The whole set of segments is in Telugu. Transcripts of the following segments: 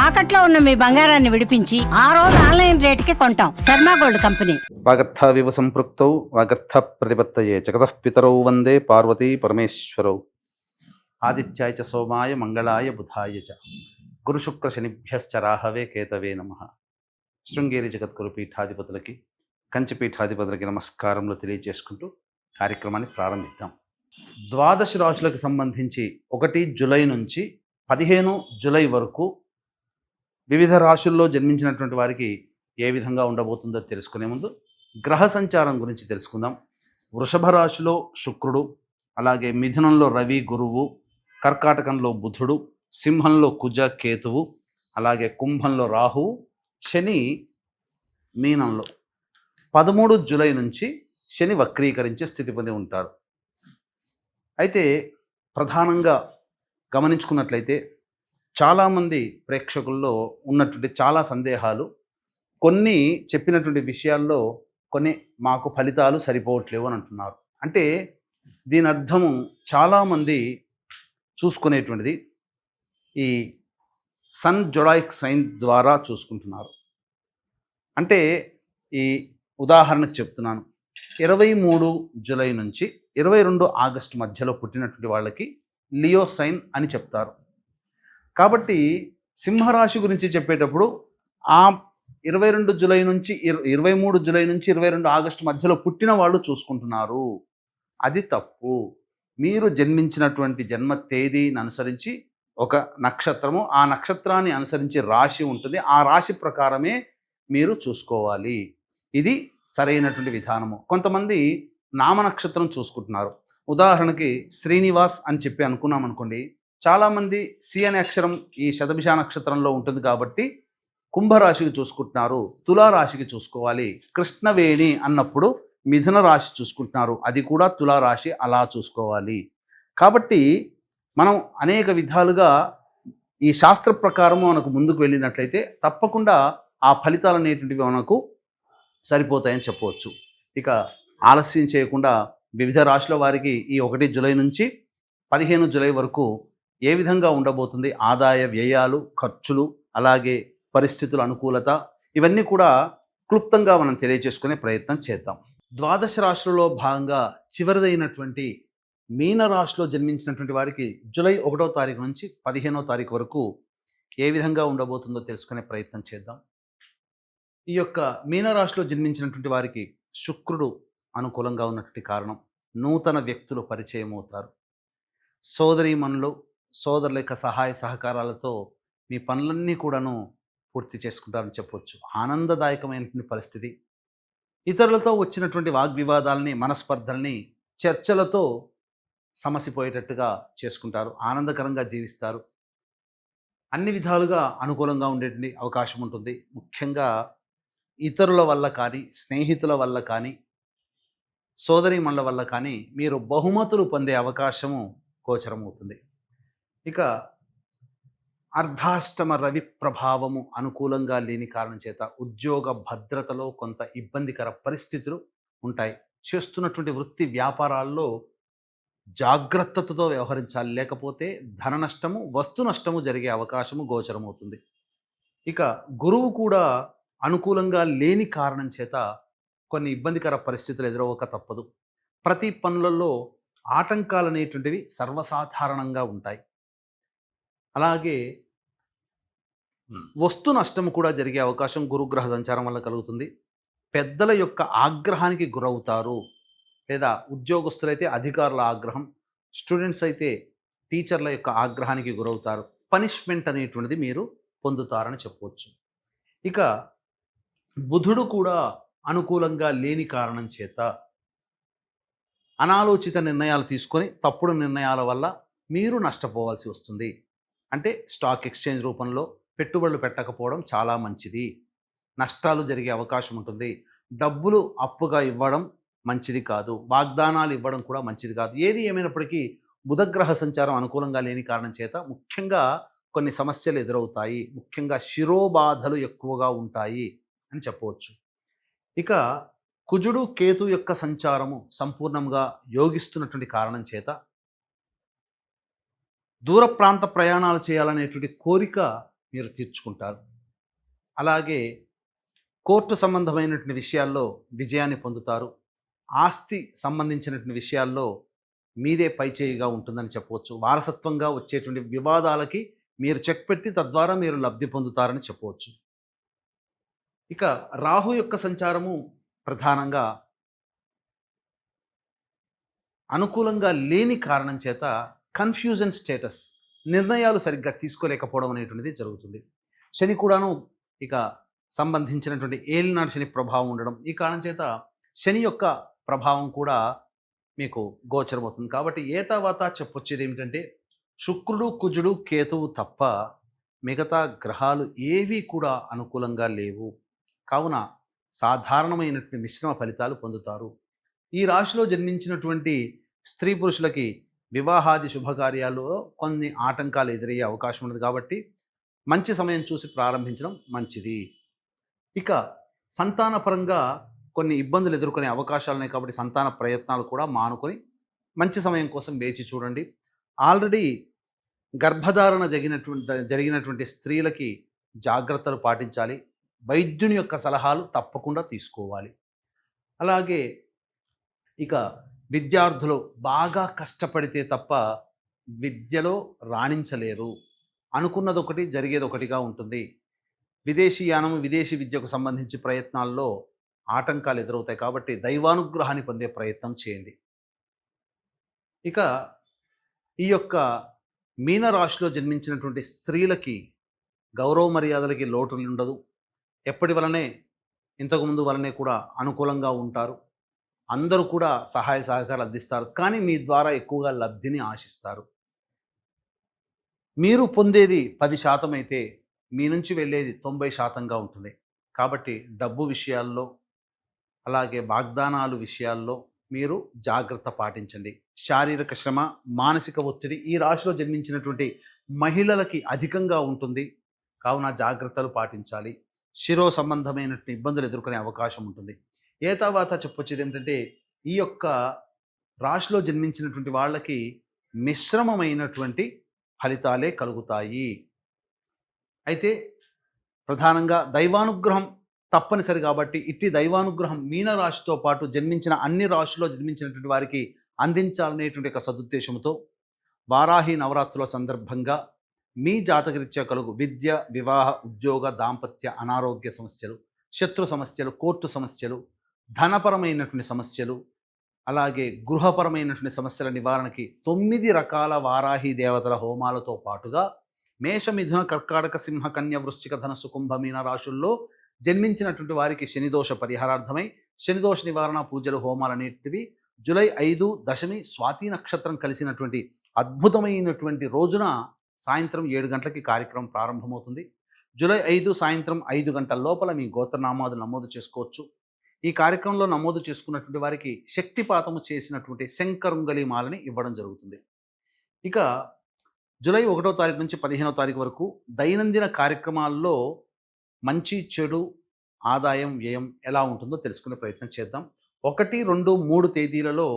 తాకట్లో ఉన్న మీ బంగారాన్ని విడిపించి ఆ రోజు ఆన్లైన్ రేటుకి కొంటాం. Sharma gold company. వాగర్థావివ సంపృక్తౌ వాగర్థ ప్రతిపత్తయే జగతః పితరౌ వందే పార్వతీ పరమేశ్వరౌ. ఆదిత్యాయ చ సోమాయ మంగళాయ బుధాయ చ గురుశుక్ర శనిభ్యశ్చ రాహవే కేతవే నమః. శృంగేరి జగద్గురు పీఠాధిపతులకి, కంచి పీఠాధిపతులకి నమస్కారములు తెలియజేసుకుంటూ కార్యక్రమాన్ని ప్రారంభిద్దాం. ద్వాదశ రాశులకు సంబంధించి 1 జూలై నుంచి 15 జూలై వరకు వివిధ రాశుల్లో జన్మించినటువంటి వారికి ఏ విధంగా ఉండబోతుందో తెలుసుకునే ముందు గ్రహ సంచారం గురించి తెలుసుకుందాం. వృషభ రాశిలో శుక్రుడు, అలాగే మిథునంలో రవి గురువు, కర్కాటకంలో బుధుడు, సింహంలో కుజ కేతువు, అలాగే కుంభంలో రాహువు, శని మీనంలో 13 జూలై నుంచి శని వక్రీకరించే స్థితి పొంది ఉంటారు. అయితే ప్రధానంగా గమనించుకున్నట్లయితే చాలామంది ప్రేక్షకుల్లో ఉన్నటువంటి చాలా సందేహాలు, కొన్ని చెప్పినటువంటి విషయాల్లో కొన్ని మాకు ఫలితాలు సరిపోవట్లేవు అని అంటున్నారు. అంటే దీని అర్థము చాలామంది చూసుకునేటువంటిది ఈ సన్ జొడాయిక్ సైన్ ద్వారా చూసుకుంటున్నారు. అంటే ఈ ఉదాహరణకు చెప్తున్నాను, 23 జూలై నుంచి 22 ఆగస్టు మధ్యలో పుట్టినటువంటి వాళ్ళకి లియో సైన్ అని చెప్తారు. కాబట్టి సింహరాశి గురించి చెప్పేటప్పుడు ఆ 22 జూలై నుంచి 23 జూలై నుంచి 22 ఆగస్టు మధ్యలో పుట్టిన వాళ్ళు చూసుకుంటున్నారు. అది తప్పు. మీరు జన్మించినటువంటి జన్మ తేదీని అనుసరించి ఒక నక్షత్రము, ఆ నక్షత్రాన్ని అనుసరించి రాశి ఉంటుంది. ఆ రాశి ప్రకారమే మీరు చూసుకోవాలి. ఇది సరైనటువంటి విధానము. కొంతమంది నామ నక్షత్రం చూసుకుంటున్నారు. ఉదాహరణకి శ్రీనివాస్ అని చెప్పి అనుకున్నాం అనుకోండి, చాలామంది సి అనే అక్షరం ఈ శతభిష నక్షత్రంలో ఉంటుంది కాబట్టి కుంభరాశికి చూసుకుంటున్నారు, తులారాశికి చూసుకోవాలి. కృష్ణవేణి అన్నప్పుడు మిథున రాశి చూసుకుంటున్నారు, అది కూడా తులారాశి, అలా చూసుకోవాలి. కాబట్టి మనం అనేక విధాలుగా ఈ శాస్త్ర ప్రకారము మనకు ముందుకు వెళ్ళినట్లయితే తప్పకుండా ఆ ఫలితాలు అనేటువంటివి మనకు సరిపోతాయని చెప్పవచ్చు. ఇక ఆలస్యం చేయకుండా వివిధ రాశుల వారికి ఈ 1 జూలై నుంచి 15 జూలై వరకు ఏ విధంగా ఉండబోతుంది, ఆదాయ వ్యయాలు, ఖర్చులు, అలాగే పరిస్థితుల అనుకూలత, ఇవన్నీ కూడా క్లుప్తంగా మనం తెలియజేసుకునే ప్రయత్నం చేద్దాం. ద్వాదశ రాశులలో భాగంగా చివరిదైనటువంటి మీనరాశిలో జన్మించినటువంటి వారికి జూలై 1వ తారీఖు నుంచి 15వ తారీఖు వరకు ఏ విధంగా ఉండబోతుందో తెలుసుకునే ప్రయత్నం చేద్దాం. ఈ యొక్క మీనరాశిలో జన్మించినటువంటి వారికి శుక్రుడు అనుకూలంగా ఉన్నటువంటి కారణం నూతన వ్యక్తులు పరిచయం అవుతారు. సోదరీమణులు, సోదరుల యొక్క సహాయ సహకారాలతో మీ పనులన్నీ కూడాను పూర్తి చేసుకుంటారని చెప్పవచ్చు. ఆనందదాయకమైనటువంటి పరిస్థితి. ఇతరులతో వచ్చినటువంటి వాగ్వివాదాలని, మనస్పర్ధల్ని చర్చలతో సమసిపోయేటట్టుగా చేసుకుంటారు. ఆనందకరంగా జీవిస్తారు. అన్ని విధాలుగా అనుకూలంగా ఉండేటువంటి అవకాశం ఉంటుంది. ముఖ్యంగా ఇతరుల వల్ల కానీ, స్నేహితుల వల్ల కానీ, సోదరీమణుల వల్ల కానీ మీరు బహుమతులు పొందే అవకాశము గోచరమవుతుంది. ఇక అర్ధాష్టమ రవి ప్రభావము అనుకూలంగా లేని కారణం చేత ఉద్యోగ భద్రతలో కొంత ఇబ్బందికర పరిస్థితులు ఉంటాయి. చేస్తున్నటువంటి వృత్తి వ్యాపారాల్లో జాగ్రత్తతో వ్యవహరించాలి, లేకపోతే ధన నష్టము, వస్తు నష్టము జరిగే అవకాశము గోచరమవుతుంది. ఇక గురువు కూడా అనుకూలంగా లేని కారణం చేత కొన్ని ఇబ్బందికర పరిస్థితులు ఎదురవ్వక తప్పదు. ప్రతి పనులలో ఆటంకాలు అనేటువంటివి సర్వసాధారణంగా ఉంటాయి. అలాగే వస్తు నష్టము కూడా జరిగే అవకాశం గురుగ్రహ సంచారం వల్ల కలుగుతుంది. పెద్దల యొక్క ఆగ్రహానికి గురవుతారు. లేదా ఉద్యోగస్తులైతే అధికారుల ఆగ్రహం, స్టూడెంట్స్ అయితే టీచర్ల యొక్క ఆగ్రహానికి గురవుతారు. పనిష్మెంట్ అనేటువంటిది మీరు పొందుతారని చెప్పవచ్చు. ఇక బుధుడు కూడా అనుకూలంగా లేని కారణం చేత అనాలోచిత నిర్ణయాలు తీసుకొని తప్పుడు నిర్ణయాల వల్ల మీరు నష్టపోవాల్సి వస్తుంది. అంటే స్టాక్ ఎక్స్చేంజ్ రూపంలో పెట్టుబడులు పెట్టకపోవడం చాలా మంచిది. నష్టాలు జరిగే అవకాశం ఉంటుంది. డబ్బులు అప్పుగా ఇవ్వడం మంచిది కాదు. వాగ్దానాలు ఇవ్వడం కూడా మంచిది కాదు. ఏది ఏమైనప్పటికీ బుధగ్రహ సంచారం అనుకూలంగా లేని కారణం చేత ముఖ్యంగా కొన్ని సమస్యలు ఎదురవుతాయి. ముఖ్యంగా శిరోబాధలు ఎక్కువగా ఉంటాయి అని చెప్పవచ్చు. ఇక కుజుడు కేతు యొక్క సంచారము సంపూర్ణంగా యోగిస్తున్నటువంటి కారణం చేత దూర ప్రాంత ప్రయాణాలు చేయాలనేటువంటి కోరిక మీరు తీర్చుకుంటారు. అలాగే కోర్టు సంబంధమైనటువంటి విషయాల్లో విజయాన్ని పొందుతారు. ఆస్తి సంబంధించినటువంటి విషయాల్లో మీదే పైచేయిగా ఉంటుందని చెప్పవచ్చు. వారసత్వంగా వచ్చేటువంటి వివాదాలకి మీరు చెక్ పెట్టి తద్వారా మీరు లబ్ధి పొందుతారని చెప్పవచ్చు. ఇక రాహు యొక్క సంచారము ప్రధానంగా అనుకూలంగా లేని కారణం చేత కన్ఫ్యూజన్ స్టేటస్, నిర్ణయాలు సరిగ్గా తీసుకోలేకపోవడం అనేటువంటిది జరుగుతుంది. శని కూడాను ఇక సంబంధించినటువంటి ఏలినాడు శని ప్రభావం ఉండడం, ఈ కారణం చేత శని యొక్క ప్రభావం కూడా మీకు గోచరమవుతుంది. కాబట్టి ఏతావాతా చెప్పొచ్చేది ఏమిటంటే శుక్రుడు, కుజుడు, కేతువు తప్ప మిగతా గ్రహాలు ఏవీ కూడా అనుకూలంగా లేవు. కావున సాధారణమైనటువంటి మిశ్రమ ఫలితాలు పొందుతారు. ఈ రాశిలో జన్మించినటువంటి స్త్రీ పురుషులకి వివాహాది శుభకార్యాల్లో కొన్ని ఆటంకాలు ఎదురయ్యే అవకాశం ఉన్నది. కాబట్టి మంచి సమయం చూసి ప్రారంభించడం మంచిది. ఇక సంతానపరంగా కొన్ని ఇబ్బందులు ఎదుర్కొనే అవకాశాలు ఉన్నాయి. కాబట్టి సంతాన ప్రయత్నాలు కూడా మానుకొని మంచి సమయం కోసం వేచి చూడండి. ఆల్రెడీ గర్భధారణ జరిగినటువంటి స్త్రీలకి జాగ్రత్తలు పాటించాలి. వైద్యుని యొక్క సలహాలు తప్పకుండా తీసుకోవాలి. అలాగే ఇక విద్యార్థులు బాగా కష్టపడితే తప్ప విద్యలో రాణించలేరు. అనుకున్నది ఒకటి, జరిగేది ఒకటిగా ఉంటుంది. విదేశీయానం, విదేశీ విద్యకు సంబంధించి ప్రయత్నాల్లో ఆటంకాలు ఎదురవుతాయి. కాబట్టి దైవానుగ్రహాన్ని పొందే ప్రయత్నం చేయండి. ఇక ఈ యొక్క మీనరాశిలో జన్మించినటువంటి స్త్రీలకి గౌరవ మర్యాదలకి లోటు ఉండదు. ఎప్పటి వలనే ఇంతకుముందు వలనే కూడా అనుకూలంగా ఉంటారు. అందరూ కూడా సహాయ సహకారాలు అందిస్తారు. కానీ మీ ద్వారా ఎక్కువగా లబ్ధిని ఆశిస్తారు. మీరు పొందేది 10% అయితే మీ నుంచి వెళ్ళేది 90%గా ఉంటుంది. కాబట్టి డబ్బు విషయాల్లో, అలాగే వాగ్దానాలు విషయాల్లో మీరు జాగ్రత్త పాటించండి. శారీరక శ్రమ, మానసిక ఒత్తిడి ఈ రాశిలో జన్మించినటువంటి మహిళలకి అధికంగా ఉంటుంది. కావున జాగ్రత్తలు పాటించాలి. శిరో సంబంధమైనటువంటి ఇబ్బందులు ఎదుర్కొనే అవకాశం ఉంటుంది. ఏతావాత చెప్పొచ్చేది ఏమిటంటే ఈ యొక్క రాశిలో జన్మించినటువంటి వాళ్ళకి మిశ్రమమైనటువంటి ఫలితాలే కలుగుతాయి. అయితే ప్రధానంగా దైవానుగ్రహం తప్పనిసరి. కాబట్టి ఇట్టి దైవానుగ్రహం మీనరాశితో పాటు జన్మించిన అన్ని రాశుల్లో జన్మించినటువంటి వారికి అందించాలనేటువంటి ఒక సదుద్దేశంతో వారాహి నవరాత్రుల సందర్భంగా మీ జాతకరీత్యా కలుగు విద్య, వివాహ, ఉద్యోగ, దాంపత్య, అనారోగ్య సమస్యలు, శత్రు సమస్యలు, కోర్టు సమస్యలు, ధనపరమైనటువంటి సమస్యలు, అలాగే గృహపరమైనటువంటి సమస్యల నివారణకి 9 రకాల వారాహి దేవతల హోమాలతో పాటుగా మేష, మిథున, కర్కాటక, సింహ, కన్య, వృశ్చిక, ధనస్సు, కుంభ, మీన రాశుల్లో జన్మించినటువంటి వారికి శనిదోష పరిహారార్థమై శనిదోష నివారణ పూజలు, హోమాలన్నిటివి జూలై 5 దశమి స్వాతి నక్షత్రం కలిసినటువంటి అద్భుతమైనటువంటి రోజున సాయంత్రం 7 గంటలకి కార్యక్రమం ప్రారంభమవుతుంది. జూలై 5 సాయంత్రం 5 గంటల లోపల మీ గోత్రనామాలు నమోదు చేసుకోవచ్చు. ఈ కార్యక్రమంలో నమోదు చేసుకున్నటువంటి వారికి శక్తిపాతము చేసినటువంటి శంకరుంగలి మాలని ఇవ్వడం జరుగుతుంది. ఇక జూలై 1వ తారీఖు నుంచి 15వ తారీఖు వరకు దైనందిన కార్యక్రమాల్లో మంచి, చెడు, ఆదాయం, వ్యయం ఎలా ఉంటుందో తెలుసుకునే ప్రయత్నం చేద్దాం. 1, 2, 3 తేదీలలో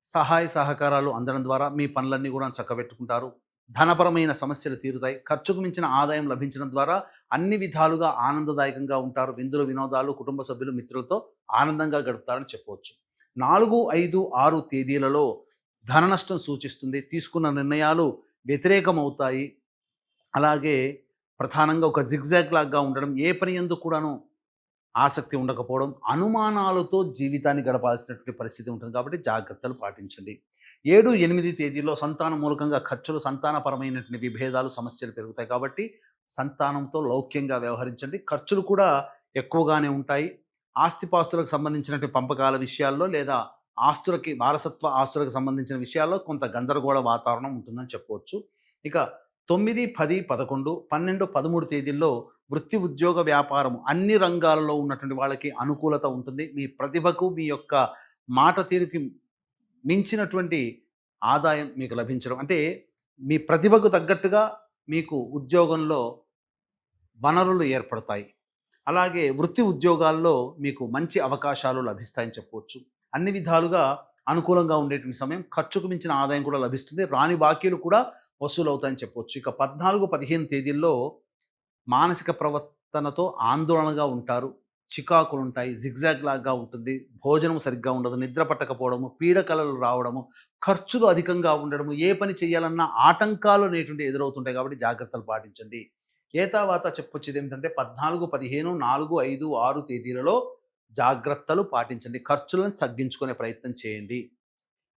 సహాయ సహకారాలు అందడం ద్వారా మీ పనులన్నీ కూడా చక్కబెట్టుకుంటారు. ధనపరమైన సమస్యలు తీరుతాయి. ఖర్చుకు మించిన ఆదాయం లభించడం ద్వారా అన్ని విధాలుగా ఆనందదాయకంగా ఉంటారు. విందులు, వినోదాలు, కుటుంబ సభ్యులు, మిత్రులతో ఆనందంగా గడుపుతారని చెప్పవచ్చు. 4, 5, 6 తేదీలలో ధన నష్టం సూచిస్తుంది. తీసుకున్న నిర్ణయాలు వ్యతిరేకమవుతాయి. అలాగే ప్రధానంగా ఒక జిగ్జాగ్ లాగా ఉండడం, ఏ పని యందు కూడాను ఆసక్తి ఉండకపోవడం, అనుమానాలతో జీవితాన్ని గడపాల్సినటువంటి పరిస్థితి ఉంటుంది. కాబట్టి జాగ్రత్తలు పాటించండి. 7, 8 తేదీల్లో సంతానం మూలకంగా ఖర్చులు, సంతానపరమైనటువంటి విభేదాలు, సమస్యలు పెరుగుతాయి. కాబట్టి సంతానంతో లౌక్యంగా వ్యవహరించండి. ఖర్చులు కూడా ఎక్కువగానే ఉంటాయి. ఆస్తిపాస్తులకు సంబంధించినటువంటి పంపకాల విషయాల్లో లేదా ఆస్తులకి, వారసత్వ ఆస్తులకు సంబంధించిన విషయాల్లో కొంత గందరగోళ వాతావరణం ఉంటుందని చెప్పవచ్చు. ఇక 9, 10, 11, 12, 13 తేదీల్లో వృత్తి, ఉద్యోగ, వ్యాపారం అన్ని రంగాలలో ఉన్నటువంటి వాళ్ళకి అనుకూలత ఉంటుంది. మీ ప్రతిభకు, మీ యొక్క మాట తీరుకి మించినటువంటి ఆదాయం మీకు లభించడం, అంటే మీ ప్రతిభకు తగ్గట్టుగా మీకు ఉద్యోగంలో వనరులు ఏర్పడతాయి. అలాగే వృత్తి ఉద్యోగాల్లో మీకు మంచి అవకాశాలు లభిస్తాయని చెప్పవచ్చు. అన్ని విధాలుగా అనుకూలంగా ఉండేటువంటి సమయం. ఖర్చుకు మించిన ఆదాయం కూడా లభిస్తుంది. రాని బాకీలు కూడా వసూలు అవుతాయని చెప్పవచ్చు. ఇక 14, 15 తేదీల్లో మానసిక ప్రవర్తనతో ఆందోళనగా ఉంటారు, చికాకులు ఉంటాయి, జిగ్జాగ్ లాగా ఉంటుంది, భోజనం సరిగ్గా ఉండదు, నిద్ర పట్టకపోవడము, పీడకలలు రావడము, ఖర్చులు అధికంగా ఉండడము, ఏ పని చేయాలన్నా ఆటంకాలు అనేటువంటి ఎదురవుతుంటాయి. కాబట్టి జాగ్రత్తలు పాటించండి. ఏతావాత చెప్పొచ్చేది ఏమిటంటే 14, 15, 4, 5, 6 తేదీలలో జాగ్రత్తలు పాటించండి. ఖర్చులను తగ్గించుకునే ప్రయత్నం చేయండి.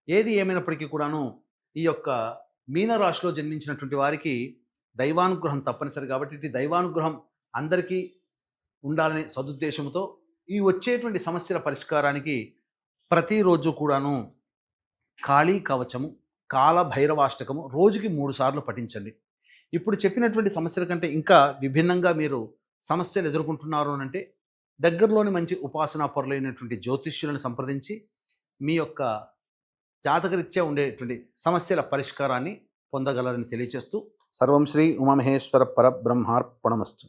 ఏది ఏమైనప్పటికీ కూడాను ఈ యొక్క మీనరాశిలో జన్మించినటువంటి వారికి దైవానుగ్రహం తప్పనిసరి. కాబట్టి ఇటు దైవానుగ్రహం అందరికీ ఉండాలనే సదుద్దేశంతో ఈ వచ్చేటువంటి సమస్యల పరిష్కారానికి ప్రతిరోజు కూడాను కాళీ కవచము, కాల భైరవాష్టకము రోజుకి 3 సార్లు పఠించండి. ఇప్పుడు చెప్పినటువంటి సమస్యల కంటే ఇంకా విభిన్నంగా మీరు సమస్యలు ఎదుర్కొంటున్నారు అని అంటే దగ్గరలోని మంచి ఉపాసనా పరులైనటువంటి జ్యోతిష్యులను సంప్రదించి మీ యొక్క జాతకరీత్యా ఉండేటువంటి సమస్యల పరిష్కారాన్ని పొందగలరని తెలియచేస్తూ సర్వం శ్రీ ఉమామహేశ్వర పరబ్రహ్మార్పణమస్తు.